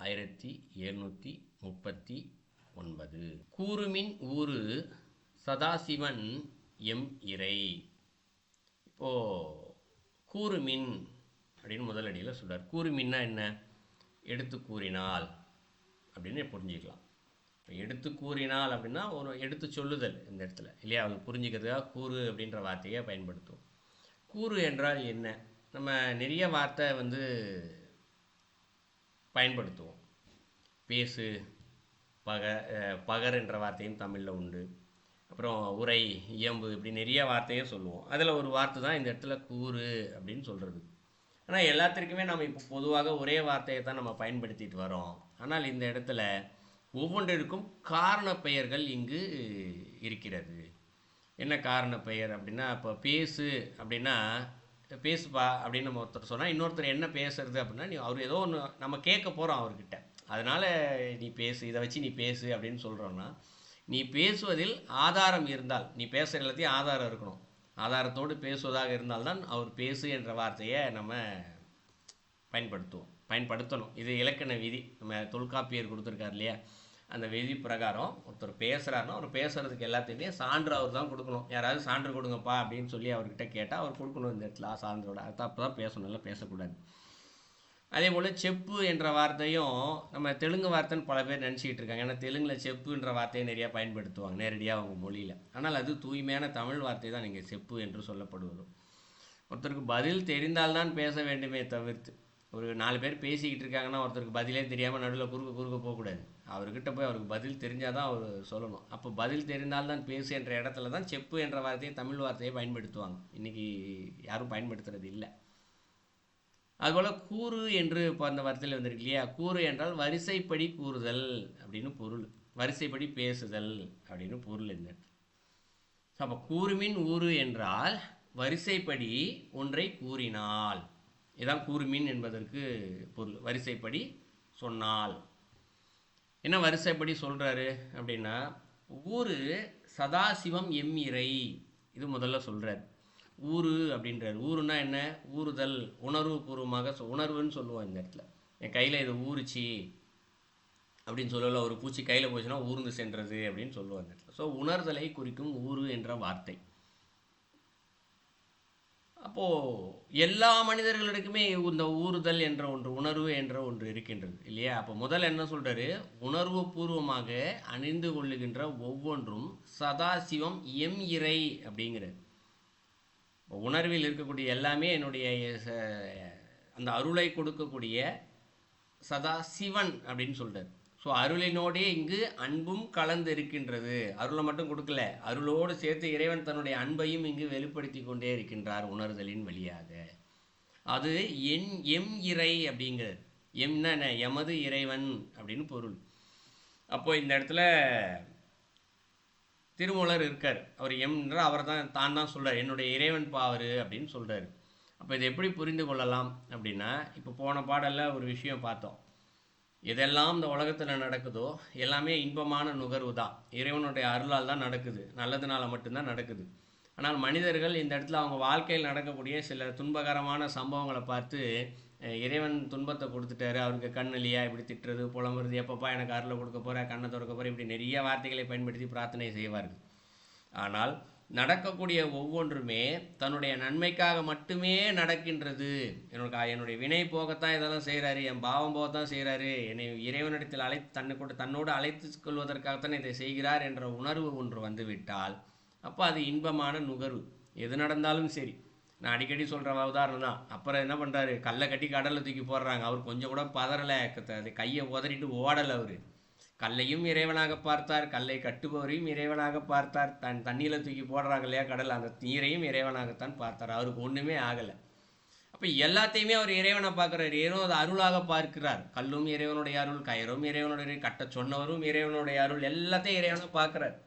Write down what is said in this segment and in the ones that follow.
1739. கூறுமின் ஊறு சதாசிவன் எம் இறை. இப்போது கூறுமின் அப்படின்னு முதலடியில் சொல்கிறார். கூறுமின்னா என்ன? எடுத்து கூறினால் அப்படின்னு புரிஞ்சிக்கலாம். எடுத்து கூறினால் அப்படின்னா ஒரு எடுத்து சொல்லுதல் இந்த இடத்துல இல்லையா, அவங்க புரிஞ்சுக்கிறதுக்காக கூறு அப்படின்ற வார்த்தையை பயன்படுத்தும். கூறு என்றால் என்ன? நம்ம நிறைய வார்த்தை பயன்படுத்துவோம். பேசு, பகர் என்ற வார்த்தையும் தமிழில் உண்டு. அப்புறம் உரை, இயம்பு, இப்படி நிறைய வார்த்தையும் சொல்லுவோம். அதில் ஒரு வார்த்தை தான் இந்த இடத்துல கூறு அப்படின்னு சொல்கிறது. ஆனால் எல்லாத்திற்குமே நம்ம இப்போ பொதுவாக ஒரே வார்த்தையை தான் நம்ம பயன்படுத்திட்டு வரோம். ஆனால் இந்த இடத்துல ஒவ்வொன்றிற்கும் காரண பெயர்கள் இங்கு இருக்கிறது. என்ன காரண பெயர் அப்படின்னா, இப்போ பேசு அப்படின்னா பேசுப்பா அப்படின்னு நம்ம ஒருத்தர் சொன்னால், இன்னொருத்தர் என்ன பேசுறது அப்படின்னா, அவர் ஏதோ ஒன்று நம்ம கேட்க போகிறோம் அவர்கிட்ட, அதனால் நீ பேசு, இதை வச்சு நீ பேசு அப்படின்னு சொல்கிறோன்னா, நீ பேசுவதில் ஆதாரம் இருந்தால், நீ பேசுகிற எல்லாத்தையும் ஆதாரம் இருக்கணும். ஆதாரத்தோடு பேசுவதாக இருந்தால்தான் அவர் பேசு என்ற வார்த்தையை நம்ம பயன்படுத்தணும். இது இலக்கண விதி. நம்ம தொல்காப்பியர் கொடுத்துருக்கார் இல்லையா, அந்த விதி பிரகாரம் ஒருத்தர் பேசுகிறாருன்னா அவர் பேசுகிறதுக்கு எல்லாத்தையுமே சான்று அவர் தான் கொடுக்கணும். யாராவது சான்று கொடுங்கப்பா அப்படின்னு சொல்லி அவர்கிட்ட கேட்டால் அவர் கொடுக்கணும். இந்த இடத்துல சான்றோட அது அப்போ தான் பேசணும், இல்லை பேசக்கூடாது. அதே போல் செப்பு என்ற வார்த்தையும் நம்ம தெலுங்கு வார்த்தைன்னு பல பேர் நினச்சிக்கிட்டு இருக்காங்க. ஏன்னா தெலுங்கில் செப்புன்ற வார்த்தையை நிறையா பயன்படுத்துவாங்க நேரடியாக அவங்க மொழியில். ஆனால் அது தூய்மையான தமிழ் வார்த்தை தான் நீங்கள் செப்பு என்று சொல்லப்படுவதும். ஒருத்தருக்கு பதில் தெரிந்தால்தான் பேச வேண்டுமே தவிர்த்து, ஒரு 4 பேர் பேசிக்கிட்டு இருக்காங்கன்னா ஒருத்தருக்கு பதிலே தெரியாமல் நடுவில் குறுக்க போகக்கூடாது. அவர்கிட்ட போய் அவருக்கு பதில் தெரிஞ்சால் தான் அவர் சொல்லணும். அப்போ பதில் தெரிந்தால்தான் பேசு என்ற இடத்துல தான் செப்பு என்ற வார்த்தையை, தமிழ் வார்த்தையை பயன்படுத்துவாங்க. இன்றைக்கி யாரும் பயன்படுத்துறது இல்லை. அதுபோல் கூறு என்று இப்போ அந்த வார்த்தையில் வந்திருக்கு இல்லையா, கூறு என்றால் வரிசைப்படி கூறுதல் அப்படின்னு பொருள். வரிசைப்படி பேசுதல் அப்படின்னு பொருள் இந்த. அப்போ கூறுமின் ஊறு என்றால் வரிசைப்படி ஒன்றை கூறினால், இதான் கூறுமின் என்பதற்கு பொருள். வரிசைப்படி சொன்னால் என்ன வரிசைப்படி சொல்கிறாரு அப்படின்னா, ஊரு சதாசிவம் எம் இறை, இது முதல்ல சொல்கிறார். ஊரு அப்படின்றார். ஊருன்னா என்ன? ஊறுதல், உணர்வு பூர்வமாக உணர்வுன்னு சொல்லுவோம். இந்த இடத்துல என் கையில் இது ஊறுச்சு அப்படின்னு சொல்லல. ஒரு பூச்சி கையில் போச்சுன்னா ஊர்ந்து சென்றது அப்படின்னு சொல்லுவோம் இந்த இடத்துல. ஸோ உணர்தலை குறிக்கும் ஊரு என்ற வார்த்தை. அப்போது எல்லா மனிதர்களுக்குமே இந்த ஊறுதல் என்ற ஒன்று, உணர்வு என்ற ஒன்று இருக்கின்றது இல்லையா. அப்போ முதல்ல என்ன சொல்கிறாரு? உணர்வு பூர்வமாக அணிந்து கொள்ளுகின்ற ஒவ்வொன்றும் சதாசிவம் எம் இறை அப்படிங்கிறது. உணர்வில் இருக்கக்கூடிய எல்லாமே என்னுடைய அந்த அருளை கொடுக்கக்கூடிய சதாசிவன் அப்படின்னு சொல்கிறார். ஸோ அருளினோடே இங்கு அன்பும் கலந்து இருக்கின்றது. அருளை மட்டும் கொடுக்கல, அருளோடு சேர்த்து இறைவன் தன்னுடைய அன்பையும் இங்கு வெளிப்படுத்தி கொண்டே இருக்கின்றார் உணர்தலின் வழியாக. அது எம் இறை அப்படிங்கிறது. எம்னா எமது இறைவன் அப்படின்னு பொருள். அப்போது இந்த இடத்துல திருமூலர் இருக்கார். அவர் எம்ன்ற அவர் தான் சொல்கிறார், என்னுடைய இறைவன் பாவரு அப்படின்னு சொல்கிறார். அப்போ இதை எப்படி புரிந்து கொள்ளலாம் அப்படின்னா, இப்போ போன பாடலில் ஒரு விஷயம் பார்த்தோம். எதெல்லாம் இந்த உலகத்தில் நடக்குதோ எல்லாமே இன்பமான நுகர்வு தான். இறைவனுடைய அருளால் தான் நடக்குது, நல்லதுனால மட்டும்தான் நடக்குது. ஆனால் மனிதர்கள் இந்த இடத்துல அவங்க வாழ்க்கையில் நடக்கக்கூடிய சில துன்பகரமான சம்பவங்களை பார்த்து, இறைவன் துன்பத்தை கொடுத்துட்டாரு, அவருக்கு கண் இல்லையா, இப்படி திட்டுறது, புலம்புறது, எப்பப்பா எனக்கு அருளை கொடுக்க போகிற, கண்ணை திறக்க போகிற, இப்படி நிறைய வார்த்தைகளை பயன்படுத்தி பிரார்த்தனை செய்வார்கள். ஆனால் நடக்கக்கூடிய ஒவ்வொன்றுமே தன்னுடைய நன்மைக்காக மட்டுமே நடக்கின்றது. என்னுடைய வினை போகத்தான் இதெல்லாம் செய்கிறாரு, என் பாவம் போகத்தான் செய்கிறாரு, என்னை இறைவனிடத்தில் தன்னோடு அழைத்து கொள்வதற்காகத்தான் இதை செய்கிறார் என்ற உணர்வு ஒன்று வந்துவிட்டால் அப்போ அது இன்பமான நுகர்வு. எது நடந்தாலும் சரி. நான் அடிக்கடி சொல்கிற உதாரணம் தான். அப்புறம் என்ன பண்ணுறாரு? கல்லை கட்டி கடலில் தூக்கி போடுறாங்க. அவர் கொஞ்சம் கூட பதறலை, கையை உதறிட்டு ஓடலை. அவர் கல்லையும் இறைவனாக பார்த்தார், கல்லை கட்டுபவரையும் இறைவனாக பார்த்தார், தண்ணியில் தூக்கி போடுறாங்க இல்லையா கடல், அந்த நீரையும் இறைவனாகத்தான் பார்த்தார். அவருக்கு ஒன்றுமே ஆகலை. அப்போ எல்லாத்தையுமே அவர் இறைவனை பார்க்குறாரு. ஏதோ அது அருளாக பார்க்கிறார். கல்லும் இறைவனுடைய அருள், கயிறும் இறைவனுடைய, கட்ட சொன்னவரும் இறைவனுடைய அருள், எல்லாத்தையும் இறைவனை பார்க்குறார்.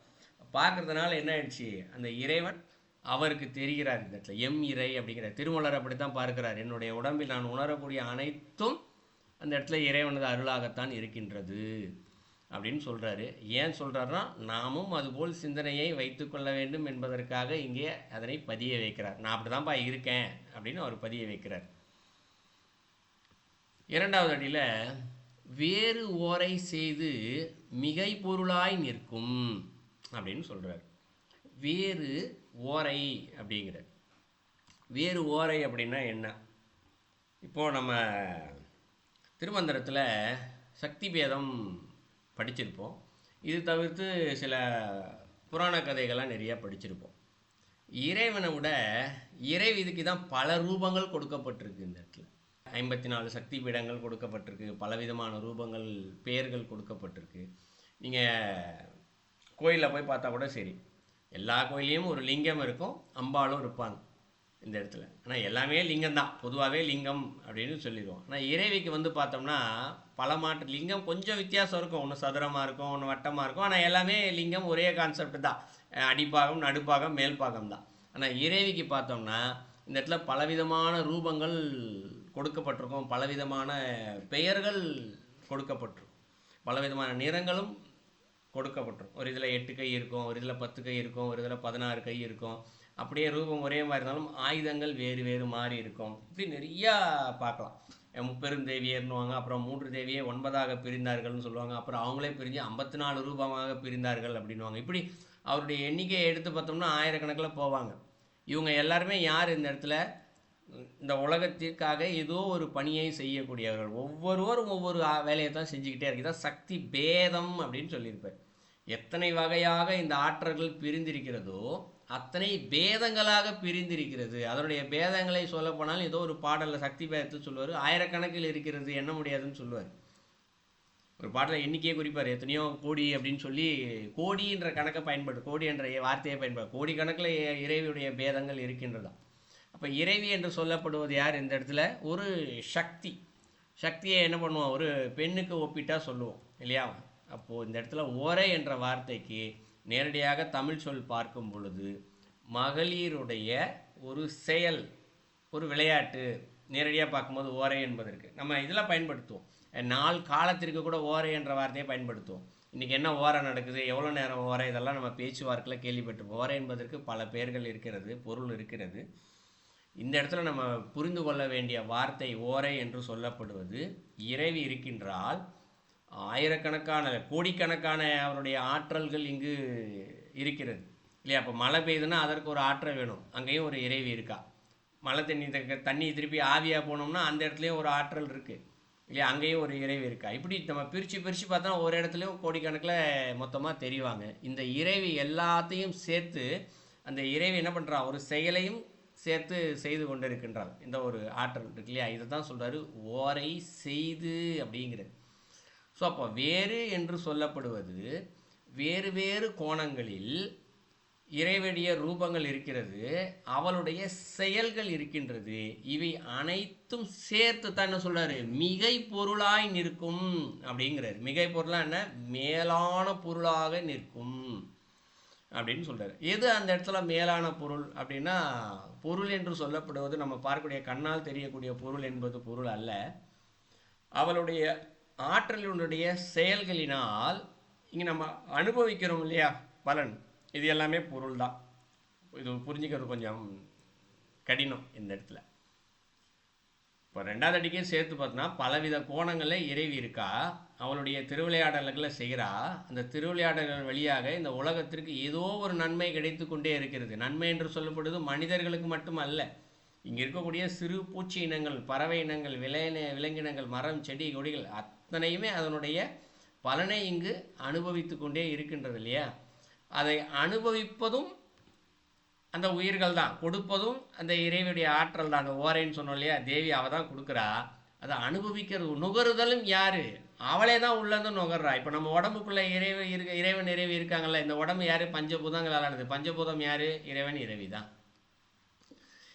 பார்க்கறதுனால என்ன ஆயிடுச்சு? அந்த இறைவன் அவருக்கு தெரிகிறார். இந்த இடத்துல எம் இறை அப்படிங்கிற திருமலர் அப்படித்தான் பார்க்கிறார். என்னுடைய உடம்பில் நான் உணரக்கூடிய அனைத்தும் அந்த இடத்துல இறைவனது அருளாகத்தான் இருக்கின்றது அப்படின்னு சொல்கிறாரு. ஏன் சொல்கிறாருன்னா, நாமும் அதுபோல் சிந்தனையை வைத்துக்கொள்ள வேண்டும் என்பதற்காக இங்கே அதனை பதிய வைக்கிறார். நான் அப்படி தான்ப்பா இருக்கேன் அப்படின்னு அவர் பதிய வைக்கிறார். இரண்டாவது அடியில் வேறு ஓரை செய்து மிகை பொருளாய் நிற்கும் அப்படின்னு சொல்கிறார். வேறு ஓரை அப்படிங்கிற வேறு ஓரை அப்படின்னா என்ன? இப்போது நம்ம திருமந்திரத்தில் சக்தி பேதம் படிச்சிருப்போம். இது தவிர்த்து சில புராண கதைகள்லாம் நிறையா படிச்சிருப்போம். இறைவனை விட இதுக்கு தான் பல ரூபங்கள் கொடுக்கப்பட்டிருக்கு. இந்த இடத்துல 54 சக்தி பீடங்கள் கொடுக்கப்பட்டிருக்கு, பலவிதமான ரூபங்கள் பெயர்கள் கொடுக்கப்பட்டிருக்கு. நீங்கள் கோயிலில் போய் பார்த்தா கூட சரி, எல்லா கோயிலையும் ஒரு லிங்கம் இருக்கும், அம்பாலும் இருப்பாங்க இந்த இடத்துல. ஆனால் எல்லாமே லிங்கம் தான், பொதுவாகவே லிங்கம் அப்படின்னு சொல்லிடுவோம். ஆனால் இறைவிக்கு வந்து பார்த்தோம்னா பல மாற்று லிங்கம் கொஞ்சம் வித்தியாசம் இருக்கும். ஒன்று சதுரமாக இருக்கும், ஒன்று வட்டமாக இருக்கும். ஆனால் எல்லாமே லிங்கம் ஒரே கான்செப்ட் தான், அடிப்பாகம் நடுப்பாகம் மேல்பாகம் தான். ஆனால் இறைவிக்கு பார்த்தோம்னா இந்த இடத்துல பலவிதமான ரூபங்கள் கொடுக்கப்பட்டிருக்கும், பலவிதமான பெயர்கள் கொடுக்கப்பட்டிருக்கும், பலவிதமான நிறங்களும் கொடுக்கப்பட்டிருக்கும். ஒரு இதில் 8 கை இருக்கும், ஒரு இதில் 10 கை இருக்கும், ஒரு இதில் 16 கை இருக்கும். அப்படியே ரூபம் ஒரே மாதிரி இருந்தாலும் ஆயுதங்கள் வேறு வேறு மாறி இருக்கும். இப்படி நிறையா பார்க்கலாம். முப்பெருந்தேவியர்னுவாங்க, அப்புறம் 3 தேவியே 9ஆக பிரிந்தார்கள்னு சொல்லுவாங்க, அப்புறம் அவங்களே பிரிஞ்சு 54 ரூபமாக பிரிந்தார்கள் அப்படின்வாங்க. இப்படி அவருடைய எண்ணிக்கையை எடுத்து பார்த்தோம்னா ஆயிரக்கணக்கில் போவாங்க. இவங்க எல்லாருமே யார்? இந்த இடத்துல இந்த உலகத்திற்காக ஏதோ ஒரு பணியை செய்யக்கூடியவர்கள். ஒவ்வொருவரும் ஒவ்வொரு வேலையை தான் செஞ்சுக்கிட்டே இருக்கு. இதான் சக்தி பேதம் அப்படின்னு சொல்லியிருப்பார். எத்தனை வகையாக இந்த ஆற்றல்கள் பிரிந்திருக்கிறதோ அத்தனை பேதங்களாக பிரிந்திருக்கிறது. அதனுடைய பேதங்களை சொல்ல போனால் ஏதோ ஒரு பாடலில் சக்தி பேதத்தை சொல்லுவார், ஆயிரக்கணக்கில் இருக்கிறது, எண்ண முடியாதுன்னு சொல்லுவார். ஒரு பாடலில் எண்ணிக்கையே குறிப்பார், எத்தனையோ கோடி அப்படின்னு சொல்லி கோடின்ற கணக்கை கோடி என்ற வார்த்தையை பயன்படுது. கோடிக்கணக்கில் இறைவியுடைய பேதங்கள் இருக்கின்றதான். அப்போ இறைவி என்று சொல்லப்படுவது யார்? இந்த இடத்துல ஒரு சக்தி. சக்தியை என்ன பண்ணுவோம், ஒரு பெண்ணுக்கு ஒப்பிட்டா சொல்லுவோம் இல்லையா? அப்போது இந்த இடத்துல ஓரை என்ற வார்த்தைக்கு நேரடியாக தமிழ் சொல் பார்க்கும் பொழுது மகளிருடைய ஒரு செயல், ஒரு விளையாட்டு, நேரடியாக பார்க்கும்போது ஓரை என்பதற்கு நம்ம இதில் பயன்படுத்துவோம். நாள் காலத்திற்கு கூட ஓரை என்ற வார்த்தையை பயன்படுத்துவோம். இன்றைக்கி என்ன ஓரை நடக்குது, எவ்வளோ நேரம் ஓரை, இதெல்லாம் நம்ம பேச்சுவார்த்தையில் கேள்விப்பட்டிருப்போம். ஓரை என்பதற்கு பல பெயர்கள் இருக்கிறது, பொருள் இருக்கிறது. இந்த இடத்துல நம்ம புரிந்து கொள்ள வேண்டிய வார்த்தை ஓரை என்று சொல்லப்படுவது, இறைவி இருக்கின்றால் ஆயிரக்கணக்கான கோடிக்கணக்கான அவருடைய ஆற்றல்கள் இங்கு இருக்கிறது இல்லையா? அப்போ மழை பெய்யுதுன்னா அதற்கு ஒரு ஆற்றல் வேணும், அங்கேயும் ஒரு இறைவி இருக்கா. மழை தண்ணி திருப்பி ஆவியாக போனோம்னா அந்த இடத்துலையும் ஒரு ஆற்றல் இருக்குது இல்லையா? அங்கேயும் ஒரு இறைவி இருக்கா. இப்படி நம்ம பிரித்து பார்த்தா ஒரு இடத்துலையும் கோடிக்கணக்கில் மொத்தமாக தெரிவாங்க. இந்த இறைவி எல்லாத்தையும் சேர்த்து அந்த இறைவி என்ன பண்ணுறா, ஒரு செயலையும் சேர்த்து செய்து கொண்டு இருக்கின்றாள். இந்த ஒரு ஆற்றல் இருக்கு இல்லையா? இதை தான் சொல்கிறாரு ஓரை செய்து அப்படிங்கிறது. ஸோ அப்போ வேறு என்று சொல்லப்படுவது வேறு வேறு கோணங்களில் இறைவனுடைய ரூபங்கள் இருக்கிறது, அவளுடைய செயல்கள் இருக்கின்றது. இவை அனைத்தும் சேர்த்து தான் என்ன சொல்றாரு, மிகை பொருளாய் நிற்கும் அப்படிங்கிறாரு. மிகை பொருளா என்ன, மேலான பொருளாக நிற்கும் அப்படின்னு சொல்றாரு. எது அந்த இடத்துல மேலான பொருள் அப்படின்னா, பொருள் என்று சொல்லப்படுவது நம்ம பார்க்கக்கூடிய கண்ணால் தெரியக்கூடிய பொருள் என்பது பொருள் அல்ல. அவளுடைய ஆற்றலினுடைய செயல்களினால் இங்கே நம்ம அனுபவிக்கிறோம் இல்லையா பலன், இது எல்லாமே பொருள் தான். இது புரிஞ்சுக்கிறது கொஞ்சம் கடினம் இந்த இடத்துல. இப்போ 2வது அடிக்கே சேர்த்து பார்த்தோன்னா பலவித கோணங்களில் இறைவி இருக்கா, அவளுடைய திருவிளையாடல்களை செய்கிறா. அந்த திருவிளையாடல்கள் வழியாக இந்த உலகத்திற்கு ஏதோ ஒரு நன்மை கிடைத்து கொண்டே இருக்கிறது. நன்மை என்று சொல்லப்படுவது மனிதர்களுக்கு மட்டும் அல்ல, இங்கே இருக்கக்கூடிய சிறு பூச்சி இனங்கள், பறவை இனங்கள், விலங்கினங்கள், மரம், செடி, கொடிகள் அத்தனையுமே அதனுடைய பலனை இங்கு அனுபவித்து கொண்டே இருக்கின்றது இல்லையா? அதை அனுபவிப்பதும் அந்த உயிர்கள் தான், கொடுப்பதும் அந்த இறைவனுடைய ஆற்றல் தான். அந்த ஓரைன்னு சொன்னோம் இல்லையா, தேவி அவள் தான் கொடுக்குறா. அதை அனுபவிக்கிறது, நுகருதலும் யார், அவளே தான் உள்ளேருந்து நுகர்றா. இப்போ நம்ம உடம்புக்குள்ளே இறைவன் இறைவி இருக்காங்கல்ல, இந்த உடம்பு யார், பஞ்சபூதங்களானது. பஞ்சபூதம் யார், இறைவன் இறைவி தான்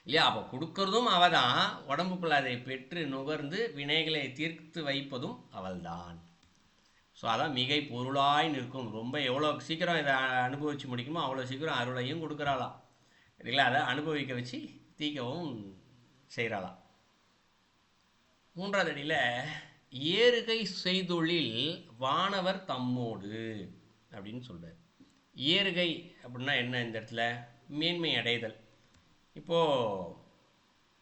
இல்லையா? அப்போ கொடுக்கறதும் அவள் தான், உடம்புக்குள்ள அதை பெற்று நுகர்ந்து வினைகளை தீர்த்து வைப்பதும் அவள் தான். ஸோ அதான் மிகை பொருளாய் நிற்கும். ரொம்ப எவ்வளோ சீக்கிரம் இதை அனுபவித்து முடிக்குமோ அவ்வளோ சீக்கிரம் அருளையும் கொடுக்குறாளாம் இல்லைங்களா? அதை அனுபவிக்க வச்சு தீக்கவும் செய்கிறாளாம். 3வது அடியில் ஏறுகை செய்தொழில் வானவர் தம்மோடு அப்படின்னு சொல்கிறார். ஏறுகை அப்படின்னா என்ன, இந்த இடத்துல மேன்மை அடைதல். இப்போது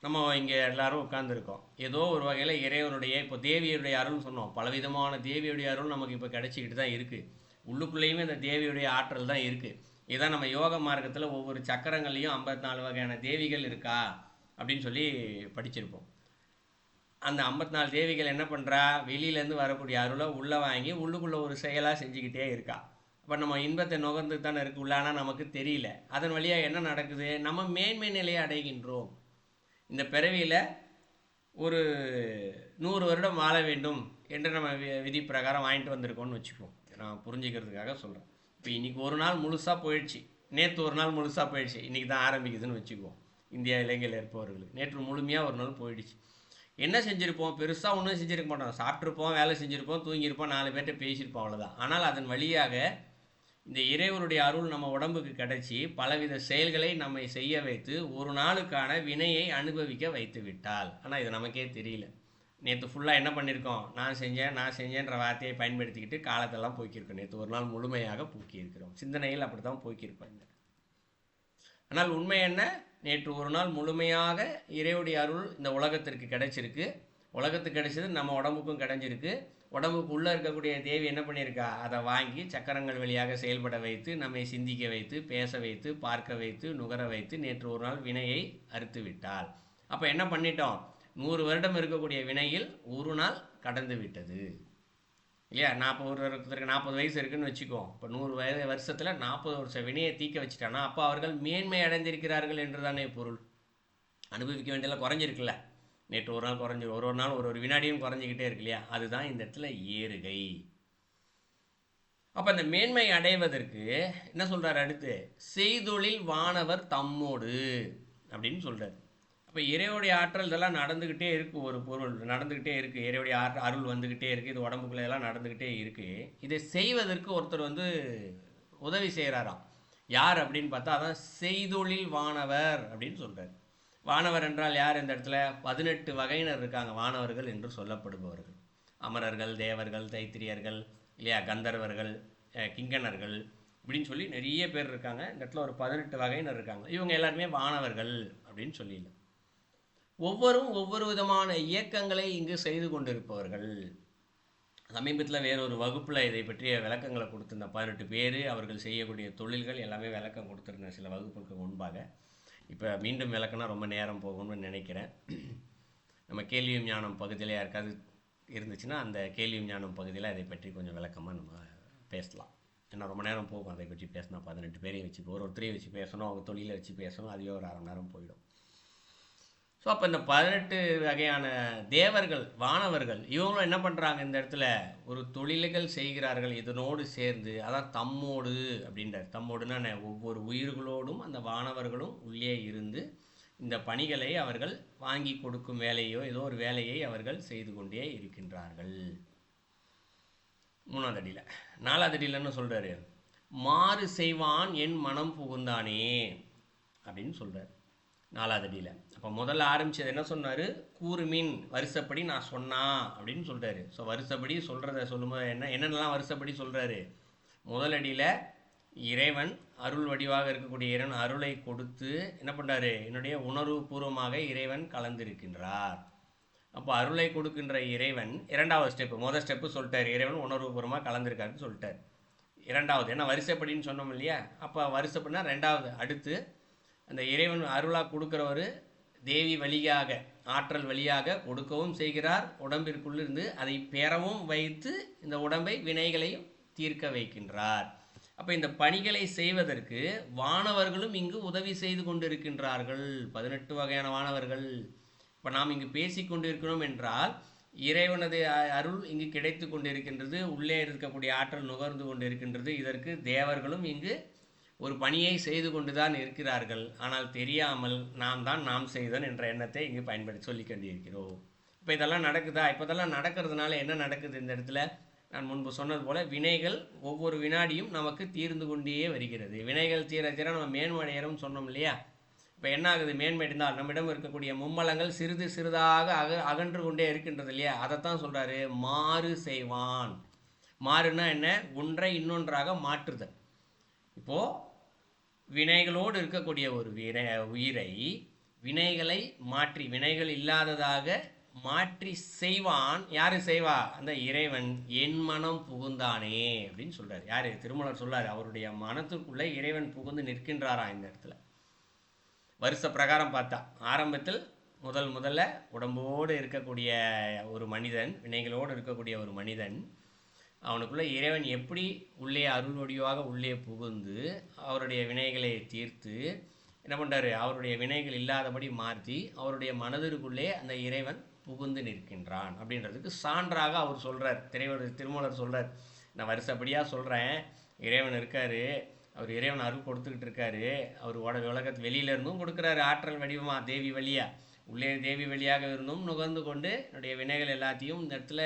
நம்ம இங்கே எல்லாரும் உட்காந்துருக்கோம். ஏதோ ஒரு வகையில் இறைவனுடைய இப்போ தேவியுடைய அருள்னு சொன்னோம். பலவிதமான தேவியுடைய அருள் நமக்கு இப்போ கிடைச்சிக்கிட்டு தான் இருக்குது. உள்ளுக்குள்ளேயுமே இந்த தேவியுடைய ஆற்றல் தான் இருக்குது. இதான் நம்ம யோக மார்க்கத்தில் ஒவ்வொரு சக்கரங்கள்லையும் 54 வகையான தேவிகள் இருக்கா அப்படின்னு சொல்லி படிச்சிருப்போம். அந்த 54 தேவிகள் என்ன பண்ணுறா, வெளியிலேருந்து வரக்கூடிய அருளை உள்ளே வாங்கி உள்ளுக்குள்ளே ஒரு செயலாக செஞ்சுக்கிட்டே இருக்கா. இப்போ நம்ம இன்பத்தை நுகர்ந்து தானே இருக்கு உள்ளானா நமக்கு தெரியல. அதன் வழியாக என்ன நடக்குது, நம்ம மேன்மை நிலையை அடைகின்றோம். இந்த பிறவியில் ஒரு 100 வருடம் வாழ வேண்டும் என்று நம்ம விதி பிரகாரம் வாங்கிட்டு வந்திருக்கோம்னு வச்சுக்குவோம். நான் புரிஞ்சுக்கிறதுக்காக சொல்கிறேன். இப்போ இன்றைக்கி ஒரு நாள் முழுசாக போயிடுச்சு, நேற்று ஒரு நாள் முழுசாக போயிடுச்சு, இன்றைக்கி தான் ஆரம்பிக்குதுன்னு வச்சுக்குவோம். இந்தியா இலங்கையில் இருப்பவர்களுக்கு நேற்று முழுமையாக ஒரு நாள் போயிடுச்சு. என்ன செஞ்சுருப்போம், பெருசாக ஒன்றும் செஞ்சுருக்க மாட்டோம். சாப்பிட்ருப்போம், வேலை செஞ்சுருப்போம், தூங்கியிருப்போம், 4 பேர்கிட்ட பேசியிருப்போம், அவ்வளோதான். ஆனால் அதன் வழியாக இந்த இறைவனுடைய அருள் நம்ம உடம்புக்கு கிடைச்சி பலவித செயல்களை நம்மை செய்ய வைத்து ஒரு நாளுக்கான வினையை அனுபவிக்க வைத்து விட்டால். ஆனால் இது நமக்கே தெரியல. நேற்று ஃபுல்லாக என்ன பண்ணியிருக்கோம், நான் செஞ்சேன்ற வார்த்தையை பயன்படுத்திக்கிட்டு காலத்தெல்லாம் போக்கியிருக்கோம். நேற்று ஒரு நாள் முழுமையாக போக்கியிருக்கிறோம். சிந்தனையில் அப்படி தான் போக்கியிருப்பாங்க. ஆனால் உண்மை என்ன, நேற்று ஒரு நாள் முழுமையாக இறைவனுடைய அருள் இந்த உலகத்திற்கு கிடைச்சிருக்கு. உலகத்துக்கு கிடைச்சது நம்ம உடம்புக்கும் கிடைஞ்சிருக்கு. உடம்புக்கு உள்ளே இருக்கக்கூடிய தேவி என்ன பண்ணியிருக்கா, அதை வாங்கி சக்கரங்கள் வழியாக செயல்பட வைத்து நம்மை சிந்திக்க வைத்து பேச வைத்து பார்க்க வைத்து நுகர வைத்து நேற்று ஒரு நாள் வினையை அறுத்து விட்டாள். அப்போ என்ன பண்ணிட்டோம், 100 வருடம் இருக்கக்கூடிய வினையில் ஒரு நாள் கடந்து விட்டது இல்லையா. 40 வயசு இருக்குன்னு வச்சுக்கோம். இப்போ 100 வருஷத்தில் 40 வருஷம் வினையை தீக்க வச்சுட்டான்னா அப்போ அவர்கள் மேன்மை அடைந்திருக்கிறார்கள் என்று தானே பொருள். அனுபவிக்க வேண்டியதெல்லாம் குறைஞ்சிருக்குல்ல. நேற்று ஒரு நாள் குறைஞ்சி ஒரு நாள் ஒரு வினாடியும் குறைஞ்சிக்கிட்டே இருக்கு இல்லையா. அதுதான் இந்த இடத்துல ஏறுகை. அப்போ அந்த மேன்மை அடைவதற்கு என்ன சொல்கிறார் அடுத்து, செய்தொழில் வானவர் தம்மோடு அப்படின்னு சொல்கிறார். அப்போ இறைவனுடைய ஆற்றல் இதெல்லாம் நடந்துக்கிட்டே இருக்குது. ஒரு பொருள் நடந்துக்கிட்டே இருக்குது, இறைவனுடைய அருள் வந்துக்கிட்டே இருக்குது, இது உடம்புக்குள்ள இதெல்லாம் நடந்துக்கிட்டே இருக்குது. இதை செய்வதற்கு ஒருத்தர் உதவி செய்கிறாராம். யார் அப்படின்னு பார்த்தா அதான் செய்தொழில் வானவர் அப்படின்னு சொல்கிறார். வானவர் என்றால் யார், இந்த இடத்துல 18 வகையினர் இருக்காங்க வானவர்கள் என்று சொல்லப்படுபவர்கள். அமரர்கள், தேவர்கள், தைத்திரியர்கள் இல்லையா, கந்தர்வர்கள், கிங்கணர்கள் இப்படின்னு சொல்லி நிறைய பேர் இருக்காங்க. இந்த இடத்துல ஒரு 18 வகையினர் இருக்காங்க. இவங்க எல்லாருமே வானவர்கள் அப்படின்னு சொல்லிடலாம். ஒவ்வொரு விதமான இயக்கங்களை இங்கு செய்து கொண்டிருப்பவர்கள். சமீபத்தில் வேறொரு வகுப்பில் இதை பற்றிய விளக்கங்களை கொடுத்திருந்த 18 பேர் அவர்கள் செய்யக்கூடிய தொழில்கள் எல்லாமே விளக்கம் கொடுத்துருந்தேன் சில வகுப்புக்கு முன்பாக. இப்போ மீண்டும் விளக்குனா ரொம்ப நேரம் போகும்னு நினைக்கிறேன். நம்ம கேள்வியும் ஞானம் பகுதியில் யாருக்காவது இருந்துச்சுன்னா அந்த கேள்வியும் ஞானம் பகுதியில் அதை பற்றி கொஞ்சம் விளக்கமாக நம்ம பேசலாம். ஏன்னா ரொம்ப நேரம் போகும் அதை பற்றி பேசினா. 18 பேரையும் வச்சு ஒருத்தரையும் வச்சு பேசணும், அவங்க தொழிலை வச்சு பேசணும், அதுவே ஒரு 1/2 நேரம் போயிடும். ஸோ அப்போ இந்த 18 வகையான தேவர்கள் வானவர்கள் இவங்களும் என்ன பண்ணுறாங்க, இந்த இடத்துல ஒரு தொழில்கள் செய்கிறார்கள் இதனோடு சேர்ந்து. அதான் தம்மோடு அப்படின்றார். தம்மோடுன்னா ஒவ்வொரு உயிர்களோடும் அந்த வானவர்களும் உள்ளே இருந்து இந்த பணிகளை அவர்கள் வாங்கி கொடுக்கும் வேலையோ ஏதோ ஒரு வேலையை அவர்கள் செய்து கொண்டே இருக்கின்றார்கள். 3வது அடியில். 4வது அடியில் என்ன சொல்கிறாரு, மாறு செய்வான் என் மனம் புகுந்தானே அப்படின்னு சொல்கிறார் 4வது அடியில். அப்போ முதல்ல ஆரம்பித்தது என்ன சொன்னார், கூறுமின் வருஷப்படி நான் சொன்னா அப்படின்னு சொல்கிறாரு. ஸோ வருஷப்படி சொல்கிறத சொல்லும்போது என்னென்னலாம் வருஷப்படி சொல்கிறாரு. முதல் அடியில் இறைவன் அருள் வடிவாக இருக்கக்கூடிய இறைவன் அருளை கொடுத்து என்ன பண்ணுறாரு, என்னுடைய உணர்வு பூர்வமாக இறைவன் கலந்திருக்கின்றார். அப்போ அருளை கொடுக்கின்ற இறைவன் 2வது ஸ்டெப்பு. முதல் ஸ்டெப்பு சொல்லிட்டார், இறைவன் உணர்வு பூர்வமாக கலந்திருக்காருன்னு சொல்லிட்டார். 2வது ஏன்னா வருஷப்படின்னு சொன்னோம் இல்லையா. அப்போ வருஷப்படினா 2வது. அடுத்து அந்த இறைவன் அருளாக கொடுக்குறவர் தேவி வழியாக ஆற்றல் வழியாக கொடுக்கவும் செய்கிறார். உடம்பிற்குள்ளிருந்து அதை பெறவும் வைத்து இந்த உடம்பை வினைகளையும் தீர்க்க வைக்கின்றார். அப்போ இந்த பணிகளை செய்வதற்கு வானவர்களும் இங்கு உதவி செய்து கொண்டிருக்கின்றார்கள். 18 வகையான வானவர்கள். இப்போ நாம் இங்கு பேசி கொண்டிருக்கிறோம் என்றால் இறைவனது அருள் இங்கு கிடைத்து கொண்டிருக்கின்றது, உள்ளே இருக்கக்கூடிய ஆற்றல் நுகர்ந்து கொண்டிருக்கின்றது. இதற்கு தேவர்களும் இங்கு ஒரு பணியை செய்து கொண்டு தான் இருக்கிறார்கள். ஆனால் தெரியாமல் நாம் செய்தோம் என்ற எண்ணத்தை இங்கு பயன்படுத்தி சொல்லி கொண்டிருக்கிறோம். இப்போ இதெல்லாம் நடக்குதா, இப்போ இதெல்லாம் நடக்கிறதுனால என்ன நடக்குது, இந்த இடத்துல நான் முன்பு சொன்னது போல் வினைகள் ஒவ்வொரு வினாடியும் நமக்கு தீர்ந்து கொண்டே வருகிறது. வினைகள் தீர தீர நம்ம மேன்மடையறோம்னு சொன்னோம் இல்லையா. இப்போ என்ன ஆகுது, மேன்மடைந்தால் நம்மிடம் இருக்கக்கூடிய மும்மலங்கள் சிறிது சிறிதாக அகன்று கொண்டே இருக்கின்றது இல்லையா. அதைத்தான் சொல்கிறாரு, மாறு செய்வான். மாறுனா என்ன, ஒன்றை இன்னொன்றாக மாற்றுதல். இப்போது வினைகளோடு இருக்கக்கூடிய ஒரு உயிரை வினைகளை மாற்றி வினைகள் இல்லாததாக மாற்றி செய்வான். யாரு செய்வா? அந்த இறைவன். என் மனம் புகுந்தானே அப்படின்னு சொல்றாரு. யாரு? திருமூலர் சொல்றாரு. அவருடைய மனத்துக்குள்ளே இறைவன் புகுந்து நிற்கின்றாரா இந்த இடத்துல. வருஷ பிரகாரம் பார்த்தா ஆரம்பத்தில் முதல்ல உடம்போடு இருக்கக்கூடிய ஒரு மனிதன், வினைகளோடு இருக்கக்கூடிய ஒரு மனிதன், அவனுக்குள்ள இறைவன் எப்படி உள்ளே அருள் வடிவாக உள்ளே புகுந்து அவருடைய வினைகளை தீர்த்து என்ன பண்ணுறாரு, அவருடைய வினைகள் இல்லாதபடி மாற்றி அவருடைய மனதிற்குள்ளே அந்த இறைவன் புகுந்து நிற்கின்றான் அப்படின்றதுக்கு சான்றாக அவர் சொல்கிறார். திருமூலர் சொல்கிறார். நான் வருஷப்படியாக சொல்கிறேன். இறைவன் இருக்கார், அவர் இறைவன் அருள் கொடுத்துக்கிட்டு இருக்காரு. அவர் உலகத்து வெளியில இருந்தும் கொடுக்குறாரு ஆற்றல் வடிவமாக தேவி வழியாக. உள்ளே தேவி வழியாக இருந்தும் நுகர்ந்து கொண்டு என்னுடைய வினைகள் எல்லாத்தையும் இந்த இடத்துல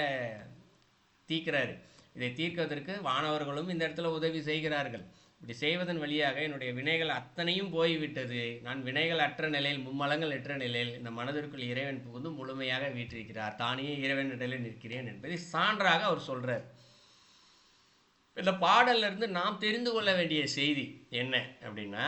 தீர்க்கிறாரு. இதை தீர்க்கிறதுக்கு வானவர்களும் இந்த இடத்துல உதவி செய்கிறார்கள். இப்படி செய்வதன் வழியாக என்னுடைய வினைகள் அத்தனையும் போய்விட்டது. நான் வினைகள் அற்ற நிலையில், மும்மலங்கள் அற்ற நிலையில் இந்த மனதிற்குள் இறைவன் புகுந்து முழுமையாக வீற்றிருக்கிறார். தானே இறைவன் நிலையில் நிற்கிறேன் என்பதை சான்றாக அவர் சொல்றார். இந்த பாடல்ல இருந்து நாம் தெரிந்து கொள்ள வேண்டிய செய்தி என்ன அப்படின்னா,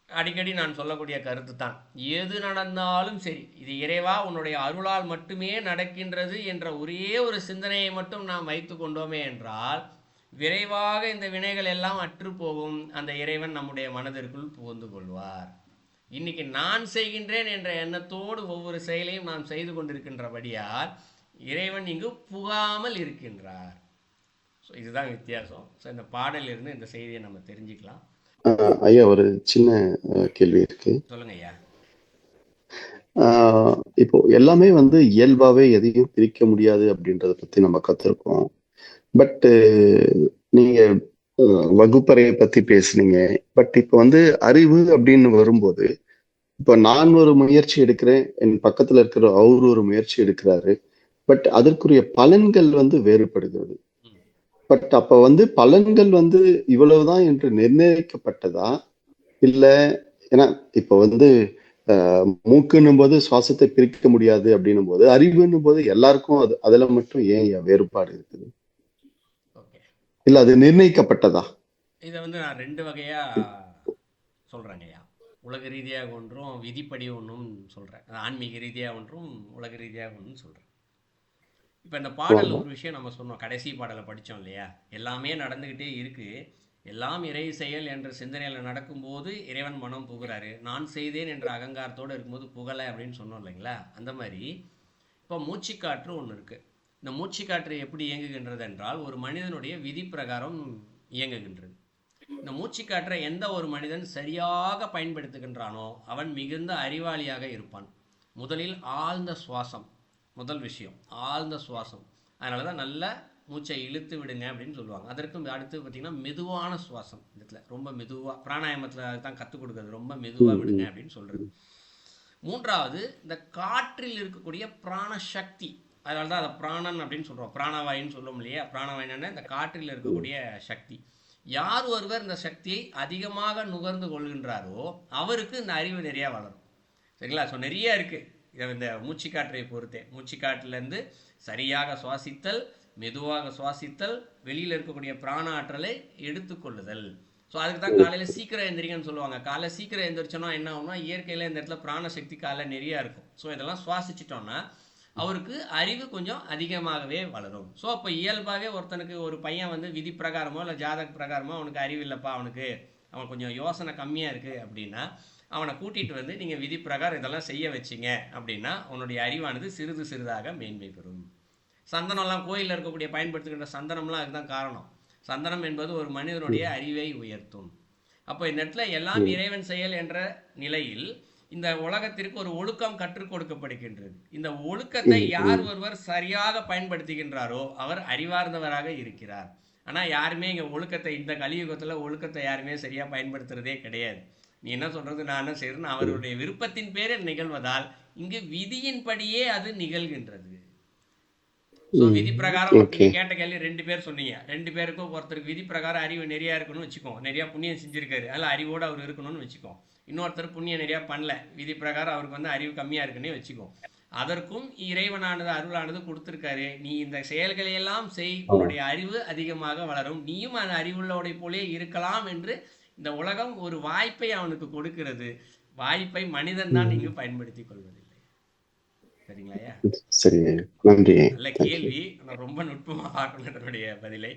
அடிக்கடி நான் சொல்லக்கூடிய கருத்து தான். எது நடந்தாலும் சரி, இது இறைவா உன்னுடைய அருளால் மட்டுமே நடக்கின்றது என்ற ஒரே ஒரு சிந்தனையை மட்டும் நாம் வைத்து கொண்டோமே என்றால் விரைவாக இந்த வினைகள் எல்லாம் அற்று போகும். அந்த இறைவன் நம்முடைய மனதிற்குள் புகுந்து கொள்வார். இன்னைக்கு நான் செய்கின்றேன் என்ற எண்ணத்தோடு ஒவ்வொரு செயலையும் நாம் செய்து கொண்டிருக்கின்றபடியால் இறைவன் இங்கு புகாமல் இருக்கின்றார். ஸோ இதுதான் வித்தியாசம். ஸோ இந்த பாடலிருந்து இந்த செய்தியை நம்ம தெரிஞ்சுக்கலாம். ஐயா, ஒரு சின்ன கேள்வி இருக்கு. சொல்லுங்க ஐயா. இப்போ எல்லாமே இயல்பாவே எதையும் பிரிக்க முடியாது அப்படின்றத பத்தி நம்ம கத்துருக்கோம். பட் நீங்க வகுப்பறையை பத்தி பேசுனீங்க. பட் இப்போ அறிவு அப்படின்னு வரும்போது, இப்போ நான் ஒரு முயற்சி எடுக்கிறேன், என் பக்கத்துல இருக்கிற அவர் ஒரு முயற்சி எடுக்கிறாரு. பட் அதற்குரிய பலன்கள் வேறுபடுகிறது. பட் அப்ப பலன்கள் இவ்வளவுதான் என்று நிர்ணயிக்கப்பட்டதா? இல்ல, ஏன்னா இப்ப மூக்குன்னும் போது சுவாசத்தை பிரிக்க முடியாது அப்படின்னும் போது, அறிவுன்னும் போது எல்லாருக்கும் அதுல மட்டும் ஏன் வேறுபாடு இருக்குது? இல்ல அது நிர்ணயிக்கப்பட்டதா? இதை நான் ரெண்டு வகையா சொல்றேங்க ஐயா. உலக ரீதியாக ஒன்றும் விதிப்படி ஒன்றும் சொல்றேன். ஆன்மீக ரீதியாக ஒன்றும் உலக ரீதியாக ஒன்றும் சொல்றேன். இப்போ இந்த பாடல் ஒரு விஷயம் நம்ம சொன்னோம், கடைசி பாடலை படித்தோம் இல்லையா? எல்லாமே நடந்துக்கிட்டே இருக்கு, எல்லாம் இறை செயல் என்ற சிந்தனையில் நடக்கும்போது இறைவன் மனம் புகுறாரு. நான் செய்தேன் என்ற அகங்காரத்தோடு இருக்கும்போது புகழை அப்படின்னு சொன்னோம் இல்லைங்களா? அந்த மாதிரி இப்போ மூச்சுக்காற்று ஒன்று இருக்குது. இந்த மூச்சுக்காற்று எப்படி இயங்குகின்றது என்றால் ஒரு மனிதனுடைய விதி பிரகாரம் இயங்குகின்றது. இந்த மூச்சுக்காற்றை எந்த ஒரு மனிதன் சரியாக பயன்படுத்துகின்றானோ அவன் மிகுந்த அறிவாளியாக இருப்பான். முதலில் ஆழ்ந்த சுவாசம், முதல் விஷயம் ஆழ்ந்த சுவாசம். அதனால தான் நல்ல மூச்சை இழுத்து விடுங்க அப்படின்னு சொல்லுவாங்க. அதற்கும் அடுத்து பார்த்தீங்கன்னா மெதுவான சுவாசம். இடத்துல ரொம்ப மெதுவாக பிராணாயாமத்தில் தான் கற்றுக் கொடுக்குறது, ரொம்ப மெதுவாக விடுங்க அப்படின்னு சொல்கிறது. மூன்றாவது இந்த காற்றில் இருக்கக்கூடிய பிராணசக்தி. அதனால தான் அதை பிராணன் அப்படின்னு சொல்கிறோம், பிராணவாயின்னு சொல்லுவோம் இல்லையா? பிராணவாயின்னு இந்த காற்றில் இருக்கக்கூடிய சக்தி. யார் ஒருவர் இந்த சக்தியை அதிகமாக நுகர்ந்து கொள்கின்றாரோ அவருக்கு இந்த அறிவு நிறையா வளரும். சரிங்களா? ஸோ நிறைய இருக்குது இந்த மூச்சுக்காற்றை பொறுத்தே. மூச்சுக்காற்றிலேருந்து சரியாக சுவாசித்தல், மெதுவாக சுவாசித்தல், வெளியில் இருக்கக்கூடிய பிராண ஆற்றலை எடுத்துக்கொள்ளுதல். ஸோ அதுக்கு தான் காலையில் சீக்கிரம் எந்திரிங்கன்னு சொல்லுவாங்க. காலையில் சீக்கிரம் எந்திரிச்சோன்னா என்ன ஆகும்னா இயற்கையில் இந்த இடத்துல பிராணசக்தி காலையில் நிறையா இருக்கும். ஸோ இதெல்லாம் சுவாசிச்சிட்டோன்னா அவருக்கு அறிவு கொஞ்சம் அதிகமாகவே வளரும். ஸோ அப்போ இயல்பாகவே ஒருத்தனுக்கு ஒரு பையன் விதி பிரகாரமோ இல்லை ஜாதக பிரகாரமோ அவனுக்கு அறிவு இல்லைப்பா, அவன் கொஞ்சம் யோசனை கம்மியாக இருக்குது அப்படின்னா அவனை கூட்டிகிட்டு நீங்கள் விதி பிரகாரம் இதெல்லாம் செய்ய வச்சிங்க அப்படின்னா அவனுடைய அறிவானது சிறிது சிறிதாக மேன்மை பெறும். சந்தனம்லாம் கோயிலில் இருக்கக்கூடிய பயன்படுத்துகின்ற சந்தனம்லாம் அதுதான் காரணம். சந்தனம் என்பது ஒரு மனிதனுடைய அறிவை உயர்த்தும். அப்போ இந்த இடத்துல எல்லாம் இறைவன் செயல் என்ற நிலையில் இந்த உலகத்திற்கு ஒரு ஒழுக்கம் கற்றுக் கொடுக்கப்படுகின்றது. இந்த ஒழுக்கத்தை யார் ஒருவர் சரியாக பயன்படுத்துகின்றாரோ அவர் அறிவார்ந்தவராக இருக்கிறார். ஆனால் யாருமே இங்கே ஒழுக்கத்தை, இந்த கலியுகத்தில் ஒழுக்கத்தை யாருமே சரியாக பயன்படுத்துறதே கிடையாது. நீ என்ன சொல்றது, நான் என்ன செய்யறேன்னு அவருடைய விருப்பத்தின் பேரில் நிகழ்வதால் இங்கு விதியின்படியே அது நிகழ்கின்றது. ஸோ விதி பிரகாரம் கேட்ட கேள்வி ரெண்டு பேர் சொன்னீங்க. ரெண்டு பேருக்கும் ஒருத்தருக்கு விதி பிரகாரம் அறிவு நிறையா இருக்கணும்னு வச்சுக்கோ, நிறையா புண்ணியம் செஞ்சிருக்காரு, அதில் அறிவோடு அவர் இருக்கணும்னு வச்சுக்கோ. இன்னொருத்தர் புண்ணியம் நிறையா பண்ணல, விதி பிரகாரம் அவருக்கு அறிவு கம்மியாக இருக்குன்னே வச்சுக்கோ. அதற்கும் இறைவனானது அருளானது கொடுத்துருக்காரு. நீ இந்த செயல்களையெல்லாம் செய், உன்னுடைய அறிவு அதிகமாக வளரும், நீயும் அந்த அறிவுள்ளோடைய போலே இருக்கலாம் என்று இந்த உலகம் ஒரு வாய்ப்பை அவனுக்கு கொடுக்கிறது. வாய்ப்பை மனிதன் தான் இங்கு பயன்படுத்திக் கொள்வதில்லை. சரிங்களாய்யா? சரி, நன்றி. நல்ல தேங்க்யூ. கேள்வி. ஆனா ரொம்ப நுட்பமா பார்க்கணும் அதனுடைய பதிலை.